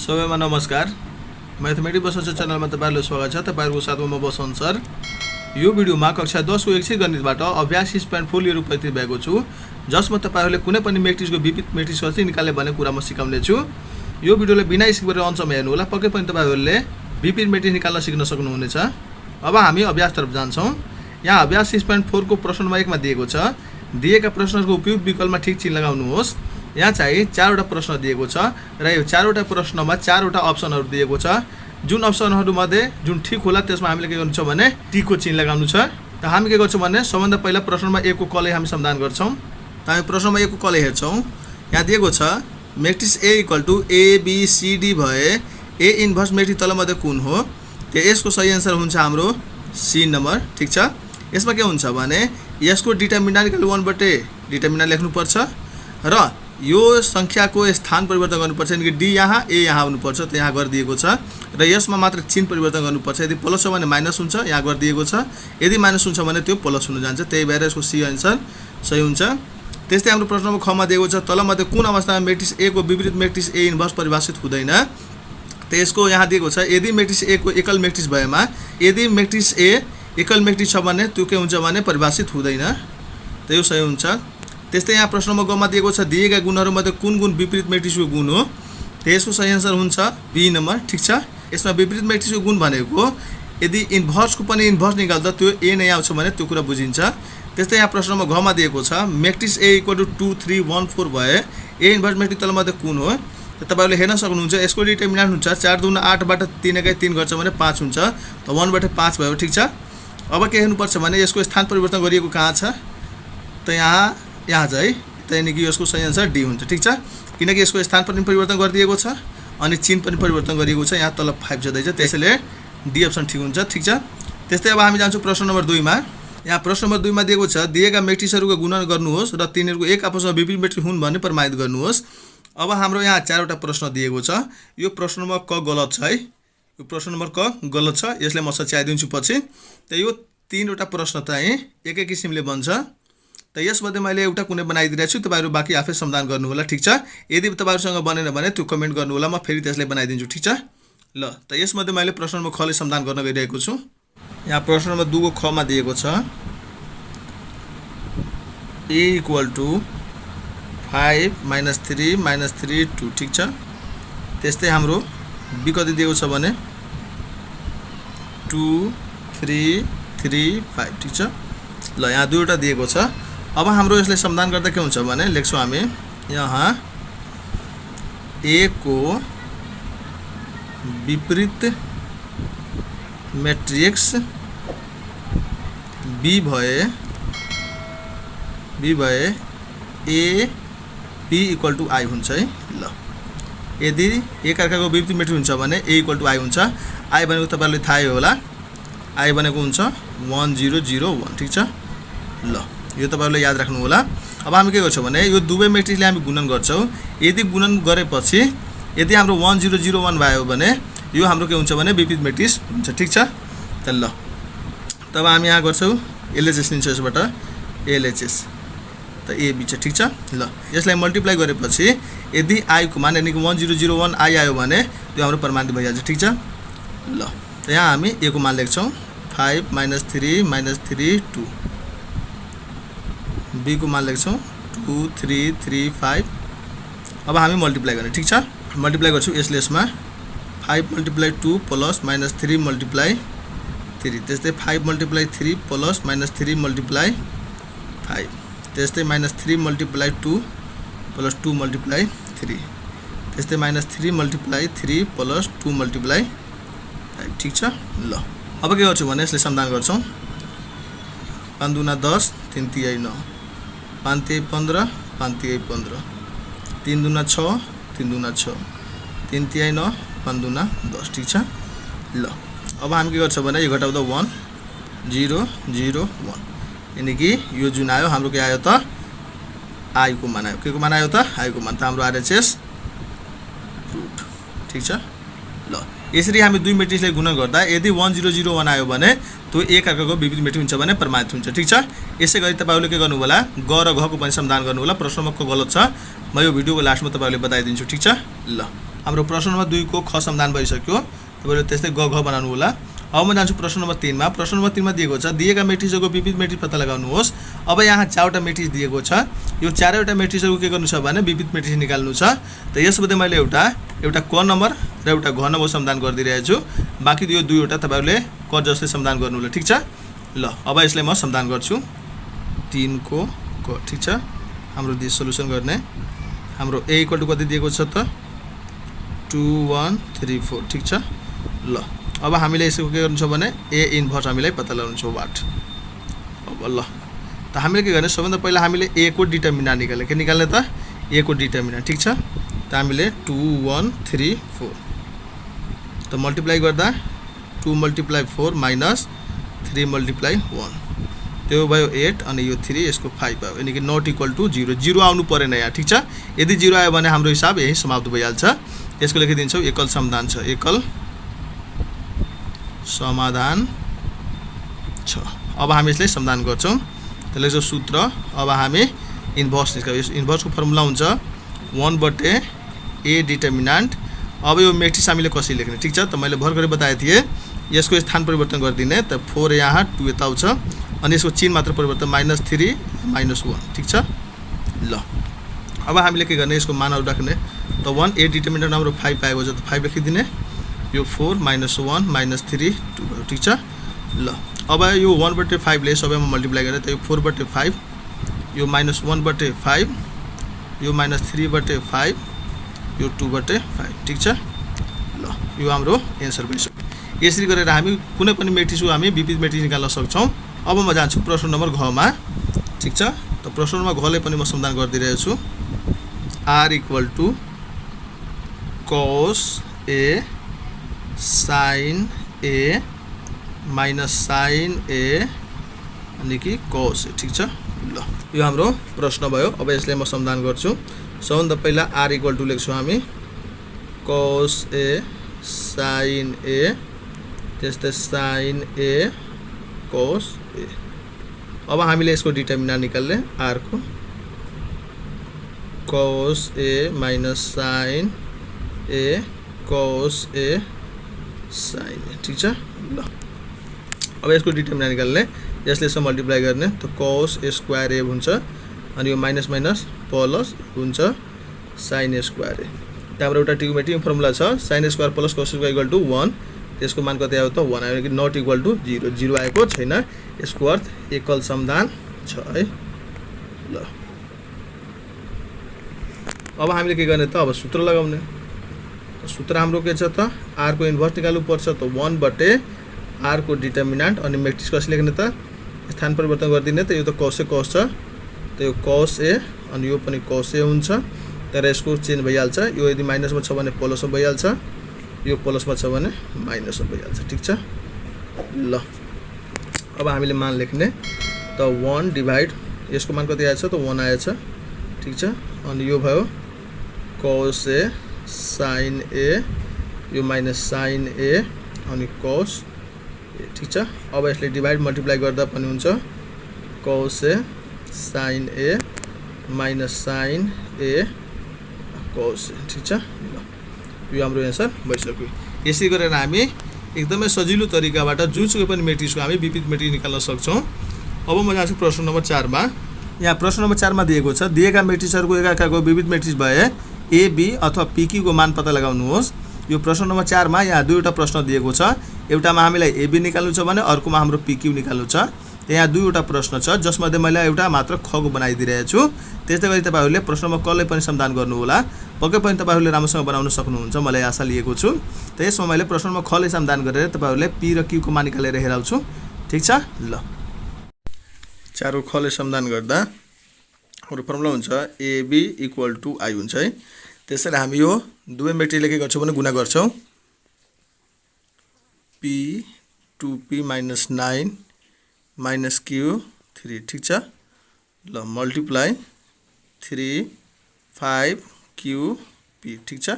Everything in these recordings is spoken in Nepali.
सबैमा नमस्कार। मैथमेटिक्स बसन्त च्यानलमा तपाईहरुलाई स्वागत छ। तपाईहरुको साथमा म बसन्त सर। यो भिडियोमा कक्षा 10 को एकछिन गणितबाट अभ्यास 6.4 लिएर उपस्थित भएको छु, जसमा तपाईहरुले कुनै पनि म्याट्रिक्सको विपरीत म्याट्रिक्स कसरी निकाल्ने भन्ने कुरा म सिकाउने छु। यो भिडियोलाई बिना स्किप गरेर अन्तसम्म हेर्नु होला, पक्कै पनि तपाईहरुले विपरीत म्याट्रिक्स निकाल्न सिक्न सक्नुहुनेछ। अब हामी अभ्यासतर्फ जान्छौं। यहाँ अभ्यास 6.4 को प्रश्न नम्बर 1 मा दिएको छ, दिएका प्रश्नहरुको उपयुक्त विकल्पमा ठीक चिन्ह लगाउनुहोस्। यहाँ चाहिँ 4 वटा प्रश्न दिएको छ र यो 4 वटा प्रश्नमा 4 वटा अप्सनहरु दिएको छ। जुन अप्सनहरु मध्ये जुन ठीक होला त्यसमा हामीले के गर्नु छ भने टिक को चिन्ह लगाउनु छ। त हामी के गर्छौं भने सबभन्दा पहिला प्रश्न नम्बर 1 को कले हामी समाधान गर्छौं। त हामी प्रश्न नम्बर 1 को कले हेर्छौं। यहाँ दिएको छ matrix A = A B C D भए A इन्भर्स मैट्रिक्स तलमध्ये कुन हो? त यसको सही आन्सर हुन्छ हाम्रो C नम्बर। ठीक छ। यसमा के हुन्छ भने यसको डिटरमिनेन्ट इक्वल 1 बटे डिटरमिनेन्ट लेख्नु पर्छ र यो संख्याको स्थान परिवर्तन गर्नुपर्छ। यानी कि D यहाँ A यहाँ हुनुपर्छ, त यहाँ गरिदिएको छ र यसमा मात्र चिन्ह परिवर्तन गर्नुपर्छ। यदि प्लस हो भने माइनस हुन्छ, यहाँ गरिदिएको छ। यदि माइनस हुन्छ भने त्यो प्लस हुन जान्छ, त्यही भएर यसको C आन्सर सही हुन्छ। त्यस्तै हाम्रो प्रश्न नम्बर 6 मा दिएको छ तलमध्ये कुन अवस्थामा मैट्रिक्स A को विपरीत मैट्रिक्स A इन्भर्स परिभाषित हुँदैन? त यसको यहाँ दिएको छ यदि मैट्रिक्स A को एकल मैट्रिक्स भएमा यदि मैट्रिक्स A एकल मैट्रिक्स छ भने त्यो के हुन्छ भने परिभाषित हुँदैन, त यो सही हुन्छ। त्यस्तै यहाँ प्रश्न नम्बर 2 मा दिएको छ दिएका गुणहरुमध्ये कुन गुण विपरीत मैट्रिक्सको गुण हो? त यसको सही आन्सर हुन्छ B नम्बर। ठीक छ। यसमा विपरीत मैट्रिक्सको गुण भनेको यदि इन्भर्सको पनि इन्भर्स निकाल्दा त्यो A नै आउँछ भने त्यो कुरा बुझिन्छ। त्यस्तै यहाँ प्रश्न नम्बर 6 मा दिएको छ मैट्रिक्स A = 2 3 1 4 भए A इन्भर्स मैट्रिक्स तलमध्ये कुन हो? त तपाईहरुले हेर्न सक्नुहुन्छ यसको डिटरमिनेन्ट हुन्छ 4 दूना 8 बाट 3 एकाइ 3 गर्छ भने 5 हुन्छ, त 1 बटे 5 भयो। ठीक छ। अब के हेर्नु पर्छ भने यसको स्थान परिवर्तन गरिएको कहाँ छ? त यहाँ चाहिँ त यानी कि यसको सही आन्सर D हुन्छ। ठीक छ। किनकि यसको स्थान पनि परिवर्तन गरिदिएको छ अनि चिन्ह पनि परिवर्तन गरिएको छ। यहाँ तल 5 जदैछ, त्यसैले D अप्सन ठीक हुन्छ। ठीक छ। त्यस्तै अब हामी जान्छौं प्रश्न नम्बर 2 मा। यहाँ प्रश्न नम्बर 2 मा दिएको छ दिएका म्याट्रिक्सहरुको गुणन गर्नुहोस् र तिनीहरुको एक आपसमा विपरीत म्याट्रिक्स हुन् भन्ने प्रमाणित गर्नुहोस्। अब हाम्रो यहाँ 4 वटा प्रश्न दिएको छ। यो प्रश्न नम्बर क गलत छ है। यो प्रश्न नम्बर क गलत छ, यसले म सच्याइदिन्छु पछि। त यो 3 वटा प्रश्न चाहिँ एकै किसिमले बन्छ। त यसमध्ये मैले एउटा कुनै बनाइदिरहेको छु, तपाईहरु बाकी आफै समाधान गर्नु होला। ठीक छ। यदि तपाईहरुसँग बनेन भने त्यो कमेन्ट गर्नु होला, म फेरि त्यसलाई बनाइदिन्छु। ठीक छ। ल, त यसमध्ये मैले प्रश्न नम्बर ख ले समाधान गर्न गइरहेको छु। यहाँ प्रश्न नम्बर 2 को ख मा दिएको छ A = 5 - 3 - 3 2। ठीक छ। त्यस्तै हाम्रो B कति दिएको छ भने 2 3 3 5। ठीक छ। ल, यहाँ दुईवटा दिएको छ। अब हाम्रो यसले समाधान गर्दा के हुन्छ भने लेख्छौं हामी यहाँ A को विपरीत मैट्रिक्स B भए A B = I हुन्छ है। ल, यदि एक अर्काको विपरीत मैट्रिक्स हुन्छ भने A = I हुन्छ। I भनेको तपाईहरुले थाहै होला, I भनेको हुन्छ 1 0 0 1। ठीक छ। ल, यो तपाईहरुले याद राख्नु होला। अब हामी के गर्छौं भने यो दुवै मैट्रिक्सले हामी गुणन गर्छौं। यदि गुणन गरेपछि यदि हाम्रो 1 0 0 1 भयो भने यो हाम्रो के हुन्छ भने विपरीत मैट्रिक्स हुन्छ। ठीक छ। त ल, तब हामी यहाँ गर्छौं LHS लिन्छौं यसबाट LHS, त AB छ। ठीक छ। ल, यसलाई मल्टिप्लाई गरेपछि यदि I को मान यानी कि 1 0 0 1 I आयो भने त्यो हाम्रो प्रमाणित भइहाल्छ। ठीक छ। ल, त यहाँ हामी A को मान लेख्छौं 5 - 3 - 3 2। B को मान लेख्छौं 2 3 3 5। अब हामी मल्टिप्लाई गर्ने। ठीक छ। मल्टिप्लाई गर्छु यसलेसमा 5 × 2 + -3 × 3। त्यस्तै 5 × 3 + -3 × 5। त्यस्तै -3 × 2 + 2 × 3। त्यस्तै -3 × 3 + 2 × 5। ठीक छ। ल, अब के गर्छु भने यसले समाधान गर्छौं। 5 दूना 10 3 तिहाई 9 5 तिहाई 15 5 तिहाई 15 3 दूना 6 3 दूना 6 3 तिहाई 9 5 दूना 10। ठीक छ। ल, अब हामी के गर्छौं भने यो घटाउँदा 1 0 0 1, यानी कि यो जुन आयो हाम्रो के आयो त I को मान आयो। के को मान आयो त I को मान, त हाम्रो RHS रुट। ठीक छ। ल, यसरी हामी दुई मैट्रिक्सले गुणन गर्दा यदि 1 0 0 1 आयो भने त्यो एक अर्काको विपरीत मैट्रिक्स हुन्छ भने प्रमाणित हुन्छ। ठीक छ। यसैगरी तपाईहरुले के गर्नु होला ग र घ को पनि समाधान गर्नु होला। प्रश्न नम्बर क गलत छ, म यो भिडियोको लास्टमा तपाईहरुले बताइदिन्छु। ठीक छ। ल। हाम्रो प्रश्न नम्बर 2 को ख समाधान भइसक्यो। तपाईले त्यस्तै ग घ बनाउनु होला। अब म जान्छु प्रश्न नम्बर 3 मा। प्रश्न नम्बर 3 मा दिएको छ दिएका मेट्रिक्सहरूको विविध मेट्रिक्स पत्ता लगाउनुहोस्। अब यहाँ 4 वटा मेट्रिक्स दिएको छ। यो 4 वटा मेट्रिक्सहरु के गर्नु छ भने विविध मेट्रिक्स निकाल्नु छ। त यसमध्ये मैले एउटा क नम्बर र एउटा घ नम्बर समाधान गरिदिरहेको छु। बाँकी यो 2 वटा तपाईहरुले क जस्तै समाधान गर्नु होला, ठीक छ। ल अब यसलाई म समाधान गर्छु। 3 को क, ठीक छ। हाम्रो दिस सोलुसन गर्ने हाम्रो a इक्वल टु कति दिएको छ त 2 1 3 4, ठीक छ। ल अब हामीले यसको के गर्नु छ भने a इन्भर्स हामीलाई पत्ता लगाउनु छ वाट। अब ल त हामीले के गर्ने सबभन्दा पहिला हामीले a को डिटर्मिनेन्ट निकाल्ने। के निकाल्ने त a को डिटर्मिनेन्ट, ठीक छ। त हामीले 2 1 3 4 त मल्टिप्लाई गर्दा 2 × 4 माइनस 3 × 1 त्यो भयो 8 अनि यो 3 यसको 5 भयो। यानी कि नट इक्वल टु 0 0 आउनु परेन यहाँ, ठीक छ। यदि 0 आयो भने हाम्रो हिसाब यही समाप्त भइहाल्छ। यसको लेखिदिन्छौ एकल समाधान छ, एकल समाधान छ। अब हामी यसलाई समाधान गर्छौं। त्यसले जो सूत्र अब हामी इन्भर्स निकाल्छौं। यस इन्भर्सको फर्मुला हुन्छ 1/a डिटर्मिनेन्ट। अब यो मेट्रिक्स हामीले कसरी लेख्ने, ठीक छ। त मैले भर्खरै बताए थिए यसको स्थान परिवर्तन गरिदिने। त 4 यहाँ 2 यता आउँछ अनि यसको चिन्ह मात्र परिवर्तन -3 -1, ठीक छ। ल अब हामीले के गर्ने यसको मानहरु राख्ने। त 1a डिटर्मिनेन्ट हाम्रो 5 पाएको छ। त 5 लेखिदिने। यो 4 - 1 -3 2 भयो, ठीक छ। ल अब यो 1/5 ले सबैमा मल्टिप्लाई गर्ने। त यो 4/5 यो -1/5 यो -3/5 यो 2/5, ठीक छ। ल यो हाम्रो एन्सर भइसक्यो। यसरी गरेर हामी कुनै पनि मेट्रिक्सको हामी विविध मेट्रिक्स निकाल्न सक्छौं। अब म जान्छु प्रश्न नम्बर घ मा, ठीक छ। त प्रश्न नम्बर घ ले पनि म समाधान गरिदिरहेको छु। r equal to cos a sin a minus sin a अनि कि cos a, ठीक छ। ल यो हाम्रो प्रश्न भयो। अब यसलाई म समाधान गर्छु। सबभन्दा पहिला r इक्वल टु लेख्छौं हामी cos a sin a त्यस्तै sin a cos a। अब हामीले यसको डिटर्मिनेन्ट निकाल्ने r को cos a minus sin a cos a sin a, ठीक छ। ल अब यसको डिटर्मिनेन्ट निकाल्ने। यसले यसमा मल्टिप्लाई गर्ने। त cos a स्क्वायर a हुन्छ अनि यो माइनस माइनस प्लस हुन्छ sin a स्क्वायर a। त्यहाँबाट एउटा ट्रिगोनोमेट्रिक फर्मुला छ sin a square plus cos a square equal to 1। त्यसको मान कति आयो त 1 आयो कि नट इक्वल टु 0 0 आएको छैन। यसको अर्थ एकल समाधान छ है। ल अब हामीले के गर्ने त अब सूत्र लगाउने। सूत्र हाम्रो के छ त r को इन्भर्स निकाल्नु पर्छ। त 1/r को डिटर्मिनेन्ट अनि मेट्रिक्स कसरी लेख्ने त स्थान परिवर्तन गरिदिने। त यो त cos a cos छ। त यो cos a अनि यो पनि cos a हुन्छ। तर यसको चेन्ज भइहाल्छ। यो यदि माइनसमा छ भने प्लसमा भइहाल्छ। यो प्लसमा छ भने माइनसमा भइहाल्छ, ठीक छ। ल अब हामीले मान लेख्ने। त 1 डिभाइड यसको मान कति आएछ त 1 आएछ, ठीक छ। अनि यो भयो cos a sin a यो माइनस sin a अनि cos a, ठीक छ। अब यसले डिभाइड मल्टिप्लाई गर्दा पनि हुन्छ cos a sin a minus sin a cos a, ठीक छ। ल यो हाम्रो एन्सर भइसक्यो। यसै गरेर हामी एकदमै सजिलो तरिकाबाट जुनसुकै पनि मेट्रिक्सको हामी विविध मेट्रिक्स निकाल्न सक्छौं। अब म जान्छु प्रश्न नम्बर 4 मा। यहाँ प्रश्न नम्बर 4 मा दिएको छ दिएका मेट्रिक्सहरुको एकाकाको विविध मेट्रिक्स भए a b अथवा p q को मान पत्ता लगाउनुहोस्। यो प्रश्न नम्बर 4 मा यहाँ दुईवटा प्रश्न दिएको छ। एउटामा हामीलाई a b निकाल्नु छ भने अर्कोमा हाम्रो p q निकाल्नु छ। यहाँ दुईवटा प्रश्न छ जसमध्ये मैले एउटा मात्र ख को बनाइदिरहेको छु। त्यस्तै गरी तपाईहरुले प्रश्न नम्बर क ले पनि समाधान गर्नु होला। पक्कै पनि तपाईहरुले राम्रोसँग बनाउन सक्नुहुन्छ मलाई आशा लिएको छु। त यसमा मैले प्रश्न नम्बर ख ले समाधान गरेर तपाईहरुले p र q को मान निकालेर हेराउँछु, ठीक छ। ल 4 को ख ले समाधान गर्दा हाम्रो फर्मुला हुन्छ ab इक्वल टु i हुन्छ है। त्यसैले हामी यो दुवै मेट्रिक्सले के गर्छौं भने गुणा गर्छौं। p 2p - 9 minus q 3, ठीक छ। ल मल्टिप्लाई 3 5 q p, ठीक छ।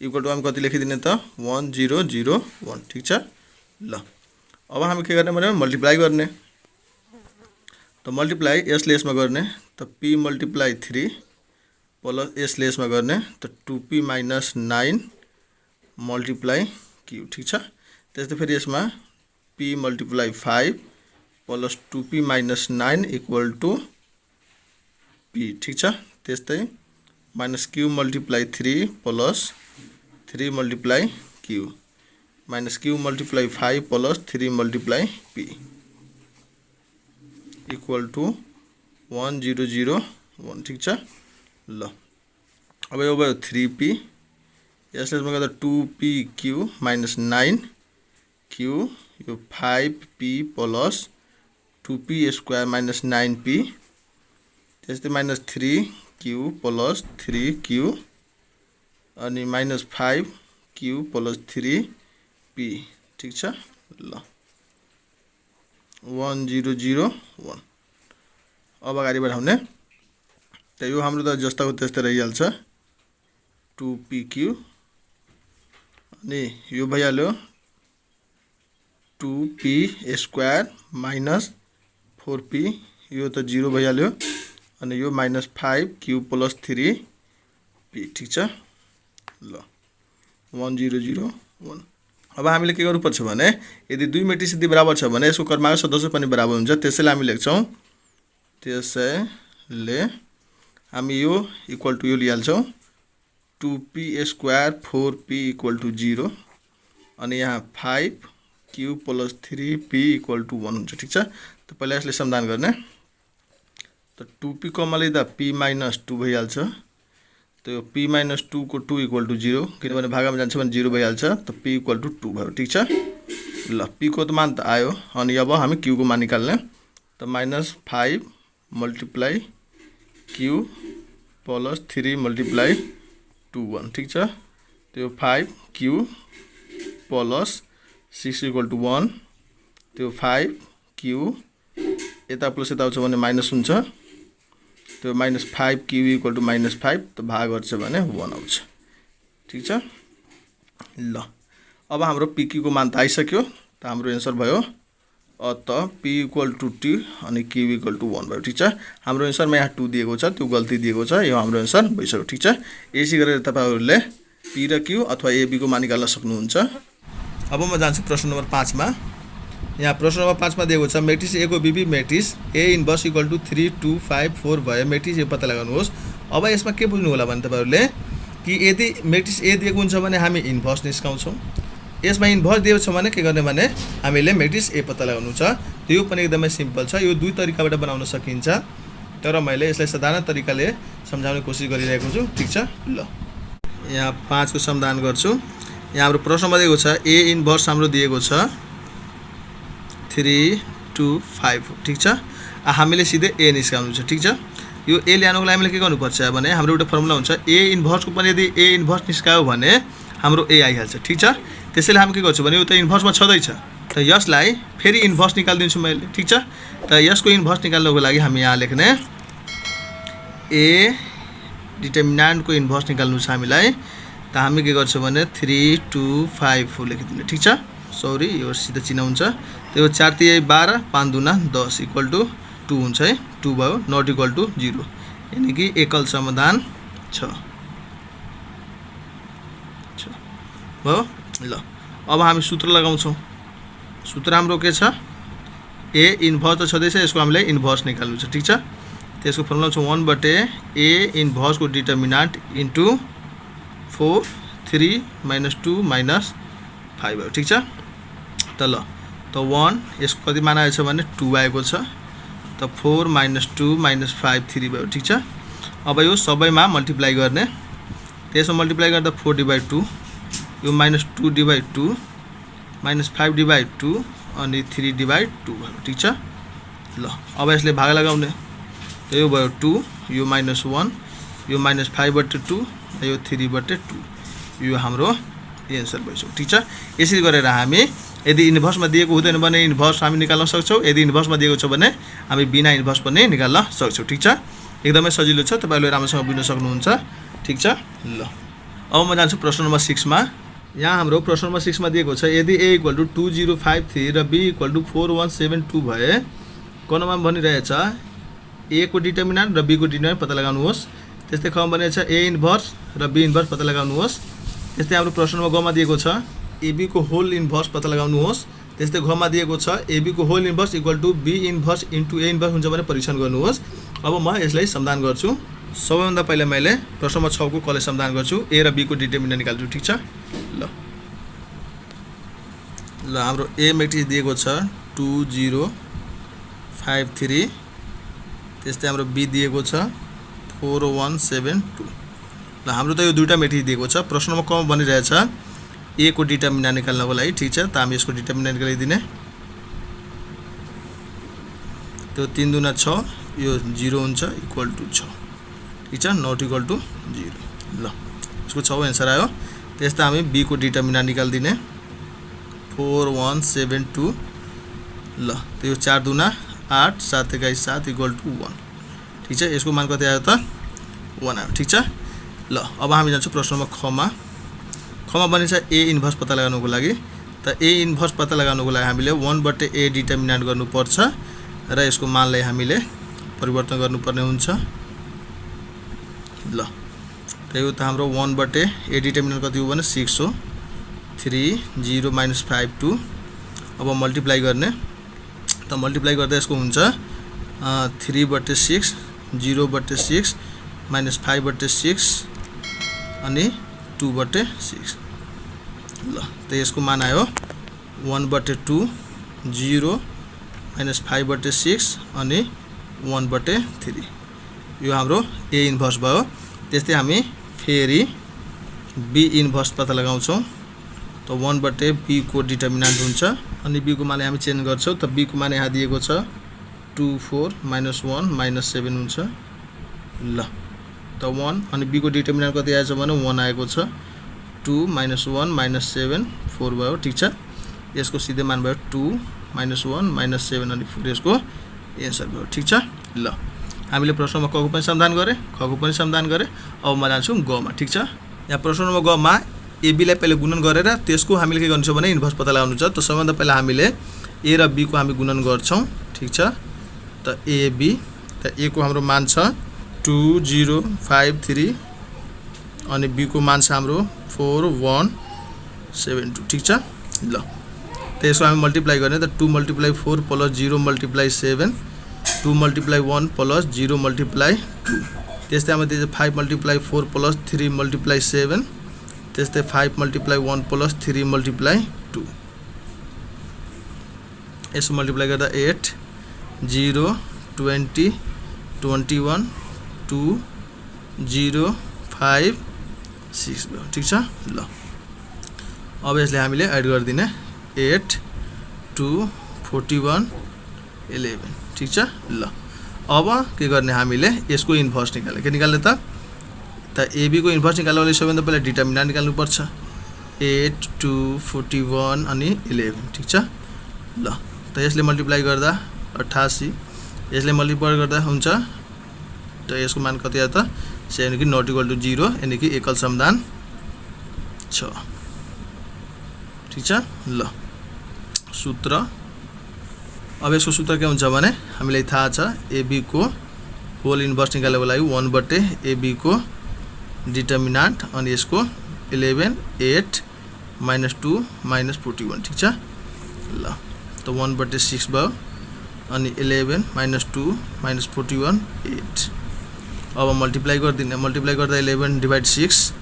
इक्वल टु हामी कति लेखिदिने त 1 0 0 1, ठीक छ। ल अब हामी के गर्ने भने मल्टिप्लाई गर्ने। त मल्टिप्लाई यसले यसमा गर्ने। त p × 3 प्लस यसले यसमा गर्ने। त 2p - 9 मल्टिप्लाई क्यू ठीक छ। त्यस्तै फेरि यसमा p multiply 5 plus 2p minus 9 equal to p ठीक छ। त्यस्तै minus q multiply 3 plus 3 multiply q minus q multiply 5 plus 3 multiply p equal to 1001 ठीक छ। ल अब यो भयो 3p यसले यसमा गर्दा 2pq माइनस 9q यो 5p plus 2p square minus 9p त्यस्तै माइनस 3q प्लस 3q अनि माइनस 5q प्लस 3p ठीक छ। ल 1001 अब अगाडि बढाउने त यो हाम्रो त जस्ताको त्यस्तै रहिहाल्छ 2pq अनि यो भइहाल्यो 2p स्क्वायर माइनस 4p यो त 0 भइहाल्यो अनि यो माइनस 5q प्लस 3p ठीक छ। ल 1001 अब हामीले के गर्नुपर्छ भने यदि दुई मेट्रिक्स यदि बराबर छ भने यसको क्रमांक सदस्य पनि बराबर हुन्छ। त्यसैले हामी लेख्छौँ त्यसैले हामी यो इक्वल टू यो लिहाल्छौँ 2p square 4p equal two 0 अनि यहाँ 5q plus 3p equal two 1 हुन्छ ठीक छ। त पहिला यसले समाधान गर्ने त 2p कममा लिँदा p माइनस 2 भइहाल्छ त यो p माइनस 2 को 2 इक्वल टू 0 किनभने भागामा जान्छ भने 0 भइहाल्छ त p इक्वल टू 2 भयो ठीक छ। ल p को त मान त आयो अनि अब हामी q को मान निकाल्ने त minus 5 multiply q plus 3 multiply 2 1 ठीक छ। त्यो 5q प्लस 6 इक्वल टू 1 त्यो 5q यता प्लस यता आउँछ भने माइनस हुन्छ त्यो minus 5q equal two minus 5 त भाग गर्छ भने 1 आउँछ ठीक छ। ल अब हाम्रो pq को मान त आइसक्यो त हाम्रो एन्सर भयो अत p इक्वल टू 2 अनि q इक्वल टू 1 भयो ठीक छ। हाम्रो एन्सरमा यहाँ 2 दिएको छ त्यो गल्ती दिएको छ यो हाम्रो एन्सर भइसक्यो ठीक छ। यसै गरेर तपाईहरुले p र q अथवा a b को मान निकाल्न सक्नुहुन्छ। अब म जान्छु प्रश्न नम्बर 5 मा। यहाँ प्रश्न नम्बर 5 मा दिएको छ मैट्रिक्स a को bb matrix a inverse equal to 3 2 5 4 भए मैट्रिक्स a पत्ता लगाउनुहोस्। अब यसमा के बुझ्नु होला भने तपाईहरुले कि यदि मैट्रिक्स a दिएको हुन्छ भने हामी इन्भर्स निस्काउँछौं यसमा इन्भर्स दिएको छ भने के गर्ने भने हामीले मैट्रिक्स a पत्ता लगाउनु छ। त्यो पनि एकदमै सिम्पल छ यो दुई तरिकाबाट बनाउन सकिन्छ तर मैले यसलाई साधारण तरिकाले सम्झाउने कोसिस गरिरहेको छु ठीक छ। ल यहाँ 5 को समाधान गर्छु। यहाँ हाम्रो प्रश्नमा दिएको छ a इन्भर्स हाम्रो दिएको छ 3 2 5 ठीक छ। हामीले सिधै a निस्काउनु छ ठीक छ। यो a ल्याउनको लागि हामीले के गर्नुपर्छ भने हाम्रो एउटा फर्मुला हुन्छ a इन्भर्स को पनि यदि a इन्भर्स निस्कायो भने हाम्रो a आइहाल्छ ठीक छ। त्यसैले हामी के गर्छौं भने यो त इन्भर्स मा छदै छ त यसलाई फेरि इन्भर्स निकाल्दिन्छु मैले ठीक छ। त यसको इन्भर्स निकाल्नको लागि हामी यहाँ लेख्ने a डिटरमिनेन्ट को इन्भर्स निकाल्नु छ हामीलाई त हामी के गर्छौं भने 3 2 5 लेखिदिने ठीक छ। सरी यो सिधा चिन्ह हुन्छ त्यो 4 3 12 5 दुना 10 इक्वल टू 2 हुन्छ है 2 भयो नट इक्वल टू 0 यानी कि एकल समाधान छ भयो। ल अब हामी सूत्र लगाउँछौं। सूत्र हाम्रो के छ a इन्भर्स त छदैछ यसको हामीले इन्भर्स निकाल्नु छ ठीक छ। त्यसको फर्मुला छ 1 बटे a इन्भर्स को डिटरमिनेन्ट इन्टु 4 3 -2 -5 भयो ठीक छ। त ल त 1 यसको कति मान आएछ भने 2 आएको छ त 4 -2 -5 3 भयो ठीक छ। अब यो सबैमा मल्टिप्लाई गर्ने त्यसमा मल्टिप्लाई गर्दा 4/2 यो -2/2 -5/2 अनि 3/2 भयो ठीक छ। ल अब यसले भाग लगाउने त यो भयो 2 यो -1 यो -5/2 यो 3/2 यो हाम्रो एन्सर भइसक्यो ठीक छ। यसरी गरेर हामी यदि इन्भर्स मा दिएको हुँदैन भने इन्भर्स हामी निकाल्न सक्छौं यदि इन्भर्स मा दिएको छ भने हामी बिना इन्भर्स पनि निकाल्न सक्छौं ठीक छ। एकदमै सजिलो छ तपाईहरुले राम्रोसँग बुझ्न सक्नुहुन्छ ठीक छ। ल अब म जान्छु प्रश्न नम्बर 6 मा। यहाँ हाम्रो प्रश्न नम्बर 6 मा दिएको छ यदि a इक्वल टू 2053 र b इक्वल टू 4172 भए कोनमा भनिरहेछ a को डिटरमिनेन्ट र b को डिटरमिनेन्ट पत्ता लगाउनुहोस्। त्यस्तै खमा भनिरहेछ a इन्भर्स र b इन्भर्स पत्ता लगाउनुहोस्। त्यस्तै हाम्रो प्रश्न नम्बर ग मा दिएको छ एबी को होल इन्भर्स पत्ता लगाउनुहोस्। त्यस्तै घ मा दिएको छ एबी को whole inverse equal to B inverse into A inverse हुन्छ भने परीक्षण गर्नुहोस्। अब म यसलाई समाधान गर्छु। सबैभन्दा पहिला मैले प्रश्न नम्बर 6 को कले समाधान गर्छु। ए र बी को डिटरमिनेन्ट निकाल्छु। ठीक छ। ल हाम्रो ए मैट्रिक्स दिएको छ 2 0 5 3। त्यस्तै हाम्रो बी दिएको छ 4 1 7 2। ल हाम्रो त यो दुईटा मैट्रिक्स दिएको छ। प्रश्न नम्बर क मा भनिरहेछ ए को डिटरमिनेन्ट निकाल्नको लागि। ठीक छ, त हामी यसको डिटरमिनेन्ट निकालिदिने। त्यो 3 दुना 6 यो 0 हुन्छ इक्वल टु 6। ठीक छ, नट इक्वल टु 0। ल यसको 6 आन्सर आयो। त्यस्तै हामी बी को डिटरमिनेन्ट निकाल्दिने 4 1 7 2। ल त्यो 4 दुना 8 7 1 7 इक्वल टु 1। ठीक छ, यसको मान कति आयो त 1 आयो। ठीक छ। ल अब हामी जान्छौँ प्रश्न नम्बर ख मा। ख मा भनिन्छ ए इन्भर्स पत्ता लगाउनको लागि। त ए इन्भर्स पत्ता लगाउनको लागि हामीले 1/a डिटरमिनेन्ट गर्नुपर्छ र यसको मानलाई हामीले परिवर्तन गर्नुपर्ने हुन्छ। ल त यो त हाम्रो 1/a डिटरमिनेन्ट कति हो भने 6 हो। 3 0 - 5 2। अब मल्टिप्लाई गर्ने। त मल्टिप्लाई गर्दा यसको हुन्छ 3/6 0/6 - 5/6 अनि 2/6। ल त यसको मान आयो 1/2 0 - 5/6 अनि 1/3। यो हाम्रो ए इन्भर्स भयो। त्यस्तै हामी फेरि बी इन्भर्स पत्ता लगाउँछौँ। त 1/a बी को डिटरमिनेन्ट हुन्छ अनि बी को मान हामी चेन्ज गर्छौँ। त बी को मान यहाँ दिएको छ 2 4 - 1 -7 हुन्छ। ल त 1 अनि बी को डिटरमिनेन्ट कति आएछ भने 1 आएको छ। 2 - 1 -7 4 भयो। ठीक छ, यसको सिधै मान भयो 2 - 1 -7 अनि 4 यसको एन्सर भयो। ठीक छ। ल हामीले प्रश्न नम्बर क को पनि समाधान गरे, ख को पनि समाधान गरे। अब म जान्छु ग मा। ठीक छ, यहाँ प्रश्न नम्बर ग मा एबी लाई पहिले गुणन गरेर त्यसको हामीले के गर्नु छ भने इन्भर्स पत्ता लगाउनु छ। त सबैभन्दा पहिला हामीले ए र बी को हामी गुणन गर्छौँ। ठीक छ, त एबी त ए को हाम्रो मान छ 2 0 5 3 अनि बी को मान छ हाम्रो 4 1 7 2। ठीक छ। ल त यसको हामी मल्टिप्लाई गर्ने। त 2 × 4 + 0 × 7 2 × 1 + 0 × 2। त्यस्तै हामी 5 × 4 + 3 × 7 त्यस्तै 5 × 1 + 3 × 2। यसको मल्टिप्लाई गर्दा 8 0 20 21 2 0 5 6 भयो। ठीक छ। ल अब यसले हामीले एड गरिदिने 8 2 41 11। ठीक छ। ल अब के गर्ने हामीले यसको इन्भर्स निकाल्ने। के निकाल्ने त एबी को इन्भर्स निकाल्नको लागि सबैभन्दा पहिला डिटरमिनेन्ट निकाल्नुपर्छ। 8 2 41 अनि 11। ठीक छ। ल त यसले मल्टिप्लाई गर्दा 88, यसले मल्टिप्लाई गर्दा हुन्छ त यसको मान कति आयो त यानी कि नट इक्वल टु 0 यानी कि एकल समाधान छ। ठीक छ। ल सूत्र अब यसको सूत्र के हुन्छ भने हामीलाई थाहा छ एबी को होल इन्भर्स निकाल्नको लागि 1/a एबी को डिटरमिनेन्ट अनि यसको 11 8 -2 -41। ठीक छ। ल त 1/6 भयो अनि 11 -2 -41 8। अब मल्टिप्लाई गरिदिने। मल्टिप्लाई गर्दा 11/6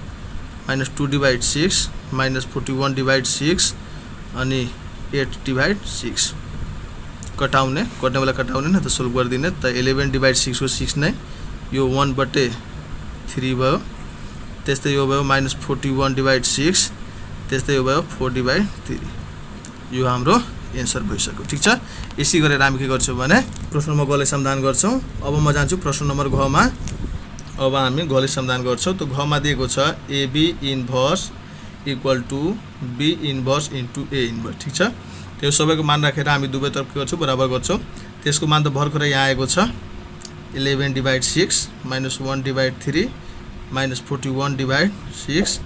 -2/6 -41/6 अनि 8/6 कटाउने। कट्ने बेला कटाउने न त सोल्भ गरिदिने। त 11/6 को 6 नै यो 1/3 भयो। त्यस्तै यो भयो -41/6 त्यस्तै यो भयो 4/3। यो हाम्रो एन्सर भइसक्यो। ठीक छ। यसै गरेर हामी के गर्छौँ भने प्रश्न नम्बर गले समाधान गर्छौँ। अब म जान्छु प्रश्न नम्बर घ मा। अब हामी गले समाधान गर्छौँ। त घ मा दिएको छ AB inverse equal to B inverse into A inverse. ठीक छ। त्यो सबैको मान राखेर हामी दुवैतर्फ के गर्छौँ बराबर गर्छौँ। त्यसको मान त भर्खरै यहाँ आएको छ 11/6 -1/3 -41/6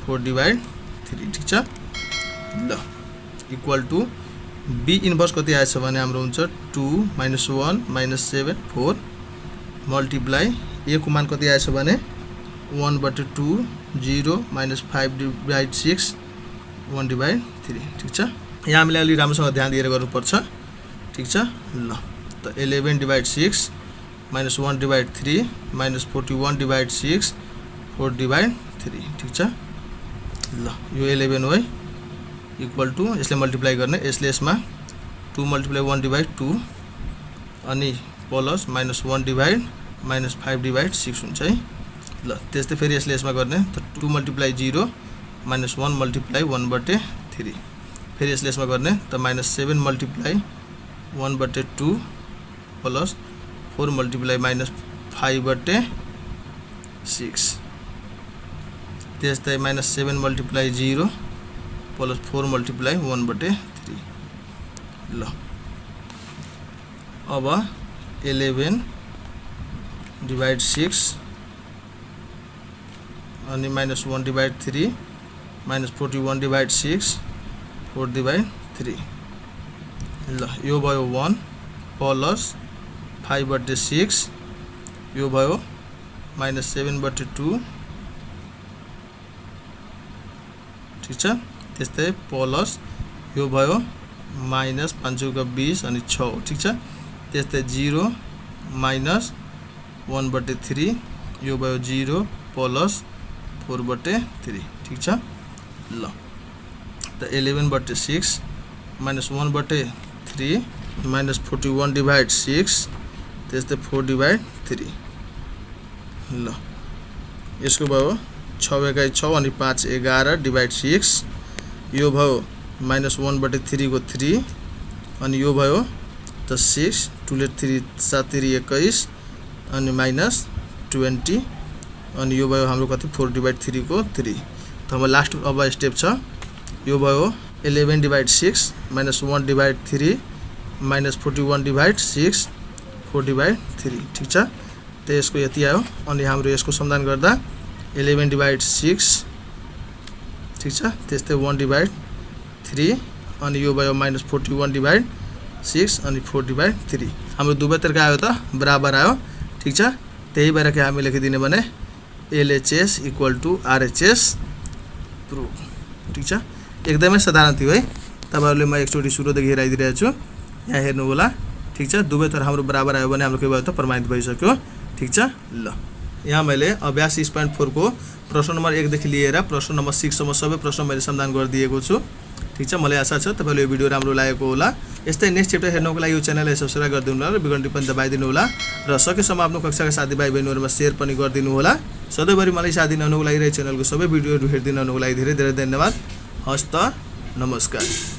4/3। ठीक छ। ल इक्वल टु बी इन्भर्स कति आएछ भने हाम्रो हुन्छ 2 -1 -7 4 मल्टिप्लाई ए को मान कति आएछ भने 1/2 0 -5 डिवाइड 6 1/3 ठीक छ। यहाँ हामीले अलि राम्रोसँग ध्यान दिएर गर्नुपर्छ ठीक छ। ल त 11/6 -1/3 -41/6 4/3 ठीक छ। ल यो 11 हो है इक्वल टु यसले मल्टिप्लाई गर्ने यसले यसमा 2 × 1/2 अनि प्लस -1/5/6 हुन्छ है। ल त्यस्तै फेरि यसले यसमा गर्ने त 2 × 0 -1 × 1/3 फेरि यसले यसमा गर्ने त -7 × 1/2 प्लस 4 × -5/6 त्यस्तै -7 × 0 प्लस 4 × 1/3 ल अब 11/6 अनि -1/3 -41/6 4/3 ल यो भयो 1 प्लस 5/6 यो भयो -7/2 ठीक छ। त्यस्तै प्लस यो भयो -5/20 अनि 6 ठीक छ। त्यस्तै 0 -1/3 यो भयो 0 प्लस 4/3 ठीक छ। ल त 11/6 -1/3 -41/6 त्यस्तै 4/3 ल यसको भयो 6 × 6 अनि 5 11 डिवाइड 6 यो भयो -1/3 को 3 अनि यो भयो त 6 2 ले 3 7 3 21 अनि -20 अनि यो भयो हाम्रो कति 4/3 को 3 त हाम्रो लास्ट अब स्टेप छ यो भयो 11/6 -1/3 -41/6 4/3 ठीक छ। त यसको यति आयो अनि हाम्रो यसको समाधान गर्दा 11/6 ठीक छ। त्यस्तै 1/3 अनि यो भयो -41/6 अनि 4/3 हाम्रो दुवैतर्फ आयो त बराबर आयो ठीक छ। त्यही भएर के हामी लेखिदिने भने LHS = RHS प्रुभ ठीक छ। एकदमै साधारण थियो है तपाईहरुले म एकचोटी सुरुदेखि हेराइदिरहेको छु यहाँ हेर्नु होला ठीक छ। दुवैतर्फ हाम्रो बराबर आयो भने हाम्रो के भयो त प्रमाणित भइसक्यो ठीक छ। ल यहाँ मैले अभ्यास 6.4 को प्रश्न नम्बर 1 देखि लिएर प्रश्न नम्बर 6 सम्म सबै प्रश्न मैले समाधान गरिदिएको छु ठीक छ। मलाई आशा छ तपाईले यो भिडियो राम्रो लागेको होला। यस्तै नेक्स्ट च्याप्टर हेर्नको लागि यो च्यानललाई सब्स्क्राइब गरिदिनु होला र बिगन्टी पनि दबाइदिनु होला र सकेसम्म आफ्नो कक्षाका साथीभाइ बहिनीहरुमा शेयर पनि गरिदिनु होला। सधैँभरि मलाई साथ दिनुहुनुको लागि र च्यानलको सबै भिडियोहरु हेर्दिनुहुनुको लागि धेरै धेरै धन्यवाद। हस्त नमस्कार।